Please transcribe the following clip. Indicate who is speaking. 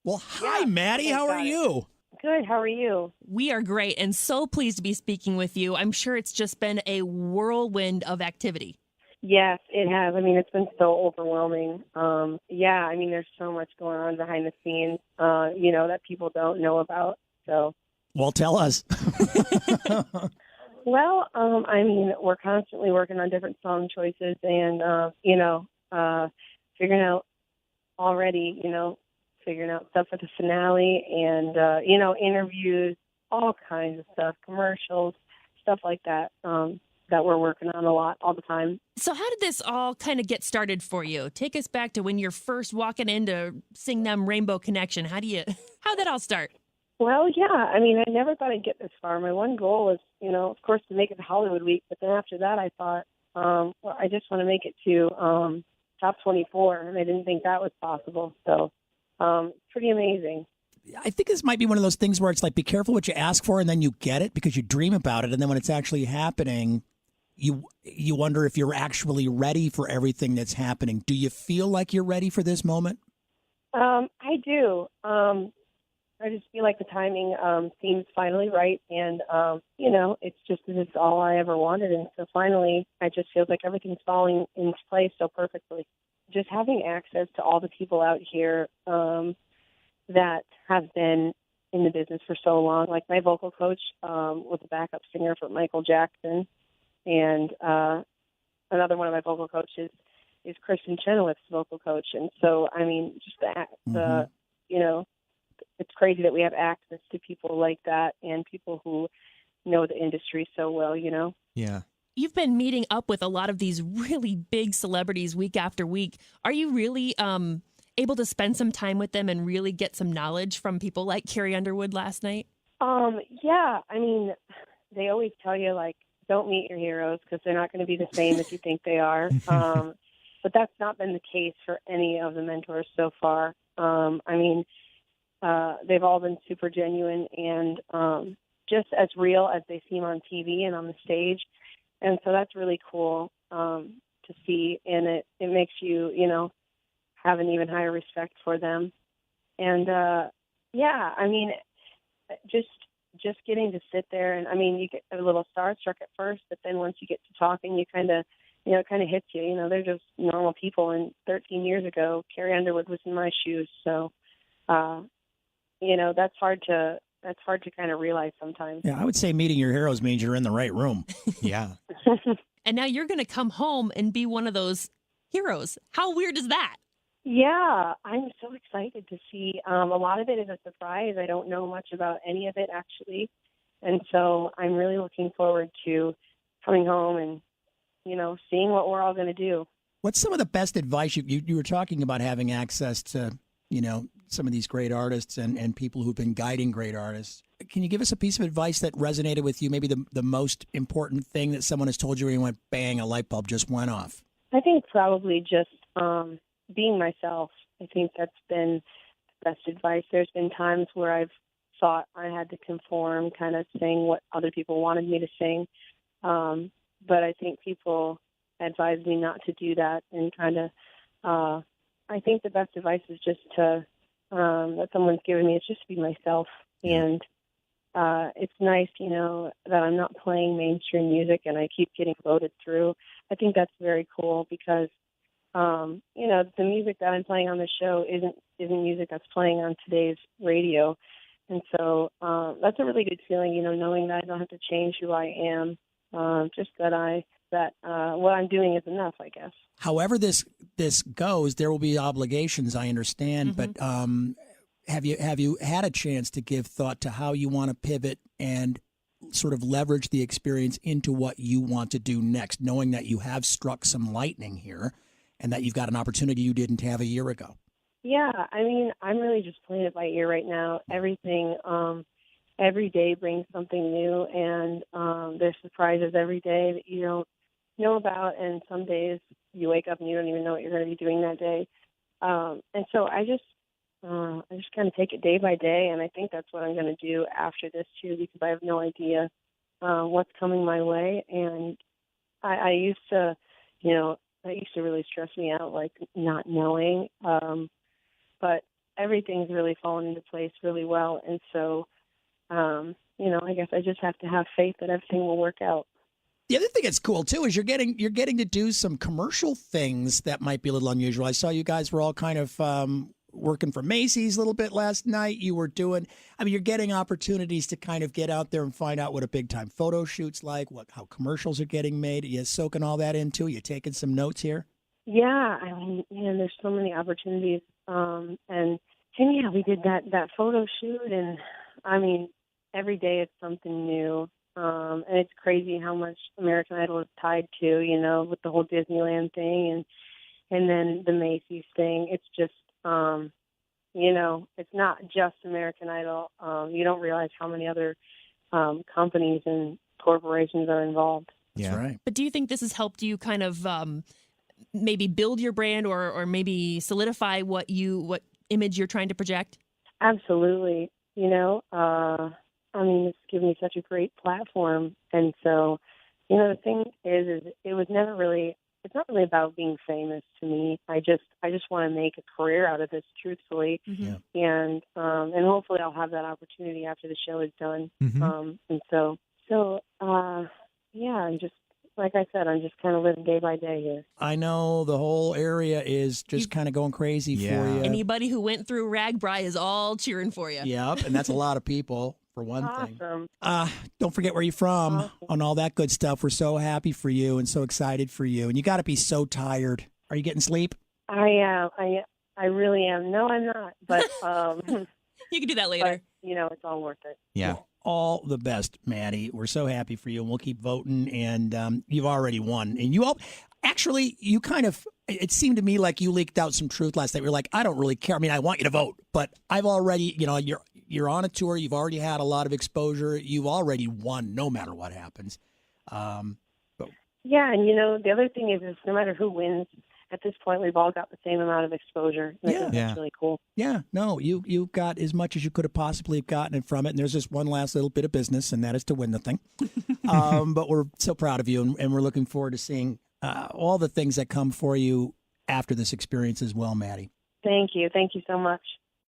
Speaker 1: Well, hi,
Speaker 2: Yeah,
Speaker 1: Maddie.
Speaker 2: thank
Speaker 1: How are
Speaker 2: God.
Speaker 1: you?
Speaker 2: Good. How are you?
Speaker 3: We are great and so pleased to be speaking with you. I'm sure it's just been a whirlwind of activity.
Speaker 2: Yes, it has. I mean, it's been so overwhelming. Yeah, I mean, there's so much going on behind the scenes, that people don't know about. So,
Speaker 1: Well, tell us.
Speaker 2: well, I mean, we're constantly working on different song choices and, figuring out already, figuring out stuff for the finale and, interviews, all kinds of stuff, commercials, stuff like that, that we're working on a lot all the time.
Speaker 3: So how did this all kind of get started for you? Take us back to when you're first walking in to sing them Rainbow Connection. How'd that all start?
Speaker 2: Well, yeah, I mean, I never thought I'd get this far. My one goal was, of course, to make it to Hollywood Week, but then after that I thought, well, I just want to make it to top 24, and I didn't think that was possible. So, pretty amazing.
Speaker 1: I think this might be one of those things where it's like, be careful what you ask for, and then you get it because you dream about it, and then when it's actually happening, you wonder if you're actually ready for everything that's happening. Do you feel like you're ready for this moment?
Speaker 2: I do. I just feel like the timing seems finally right, and it's all I ever wanted, and so finally, I just feel like everything's falling into place so perfectly. Just having access to all the people out here that have been in the business for so long, like my vocal coach was a backup singer for Michael Jackson, and another one of my vocal coaches is Kristen Chenoweth's vocal coach, and so I mean, just it's crazy that we have access to people like that and people who know the industry so well,
Speaker 1: Yeah.
Speaker 3: You've been meeting up with a lot of these really big celebrities week after week. Are you really able to spend some time with them and really get some knowledge from people like Carrie Underwood last night?
Speaker 2: Yeah, I mean, they always tell you, like, don't meet your heroes because they're not going to be the same as you think they are. But that's not been the case for any of the mentors so far. They've all been super genuine and just as real as they seem on TV and on the stage. And so that's really cool to see, and it makes you, have an even higher respect for them. And, I mean, just getting to sit there, and, I mean, you get a little starstruck at first, but then once you get to talking, you kind of, it kind of hits you. They're just normal people, and 13 years ago, Carrie Underwood was in my shoes, so that's hard to kind of realize sometimes.
Speaker 1: Yeah, I would say meeting your heroes means you're in the right room. Yeah.
Speaker 3: And now you're going to come home and be one of those heroes. How weird is that?
Speaker 2: Yeah, I'm so excited to see. A lot of it is a surprise. I don't know much about any of it, actually. And so I'm really looking forward to coming home and, seeing what we're all going to do.
Speaker 1: What's some of the best advice you were talking about having access to, some of these great artists and people who've been guiding great artists? Can you give us a piece of advice that resonated with you, maybe the most important thing that someone has told you where you went, bang, a light bulb just went off?
Speaker 2: I think probably just being myself. I think that's been the best advice. There's been times where I've thought I had to conform, kind of sing what other people wanted me to sing. But I think people advised me not to do that, and kind of, I think the best advice is just to, that someone's given me, is just to be myself. And it's nice, that I'm not playing mainstream music and I keep getting voted through. I think that's very cool because, the music that I'm playing on the show isn't music that's playing on today's radio. And so that's a really good feeling, knowing that I don't have to change who I am, just that what I'm doing is enough, I guess.
Speaker 1: However this goes, there will be obligations, I understand, but have you had a chance to give thought to how you want to pivot and sort of leverage the experience into what you want to do next, knowing that you have struck some lightning here and that you've got an opportunity you didn't have a year ago?
Speaker 2: Yeah, I mean, I'm really just playing it by ear right now. Everything, every day brings something new, and there's surprises every day that you don't know about, and some days you wake up and you don't even know what you're going to be doing that day. And so I just kind of take it day by day, and I think that's what I'm going to do after this too, because I have no idea what's coming my way. And I used to, that used to really stress me out, like not knowing. But everything's really fallen into place really well. And so, I guess I just have to have faith that everything will work out.
Speaker 1: The other thing that's cool too is you're getting to do some commercial things that might be a little unusual. I saw you guys were all kind of working for Macy's a little bit last night. You were you're getting opportunities to kind of get out there and find out what a big time photo shoot's like, how commercials are getting made. Are you soaking all that in too? Are you taking some notes here?
Speaker 2: Yeah, there's so many opportunities. And yeah, we did that photo shoot, and every day it's something new. And it's crazy how much American Idol is tied to, with the whole Disneyland thing and then the Macy's thing. It's just, it's not just American Idol. You don't realize how many other companies and corporations are involved.
Speaker 1: Yeah. That's right.
Speaker 3: But do you think this has helped you kind of maybe build your brand or maybe solidify what image you're trying to project?
Speaker 2: Absolutely. It's given me such a great platform. And so, the thing is it's not really about being famous to me. I just want to make a career out of this, truthfully.
Speaker 3: Mm-hmm.
Speaker 2: And hopefully I'll have that opportunity after the show is done. I'm just, like I said, I'm just kind of living day by day here.
Speaker 1: I know the whole area is just kind of going crazy for you.
Speaker 3: Anybody who went through RAGBRAI is all cheering for you.
Speaker 1: Yep, and that's a lot of people. For one
Speaker 2: Awesome.
Speaker 1: thing. Don't forget where you're from and all that good stuff. We're so happy for you and so excited for you. And you got to be so tired. Are you getting sleep?
Speaker 2: I am. I really am. No, I'm not. But
Speaker 3: you can do that later.
Speaker 2: But, it's all worth it.
Speaker 1: Yeah. Well, all the best, Maddie. We're so happy for you, and we'll keep voting. And you've already won. And you kind of, it seemed to me like you leaked out some truth last night. You're like, I don't really care. I want you to vote, but I've already, you're on a tour. You've already had a lot of exposure. You've already won no matter what happens.
Speaker 2: Yeah, and the other thing is no matter who wins, at this point we've all got the same amount of exposure. That's really cool.
Speaker 1: Yeah, no, you got as much as you could have possibly gotten from it. And there's just one last little bit of business, and that is to win the thing. But we're so proud of you, and we're looking forward to seeing all the things that come for you after this experience as well, Maddie.
Speaker 2: Thank you. Thank you so much.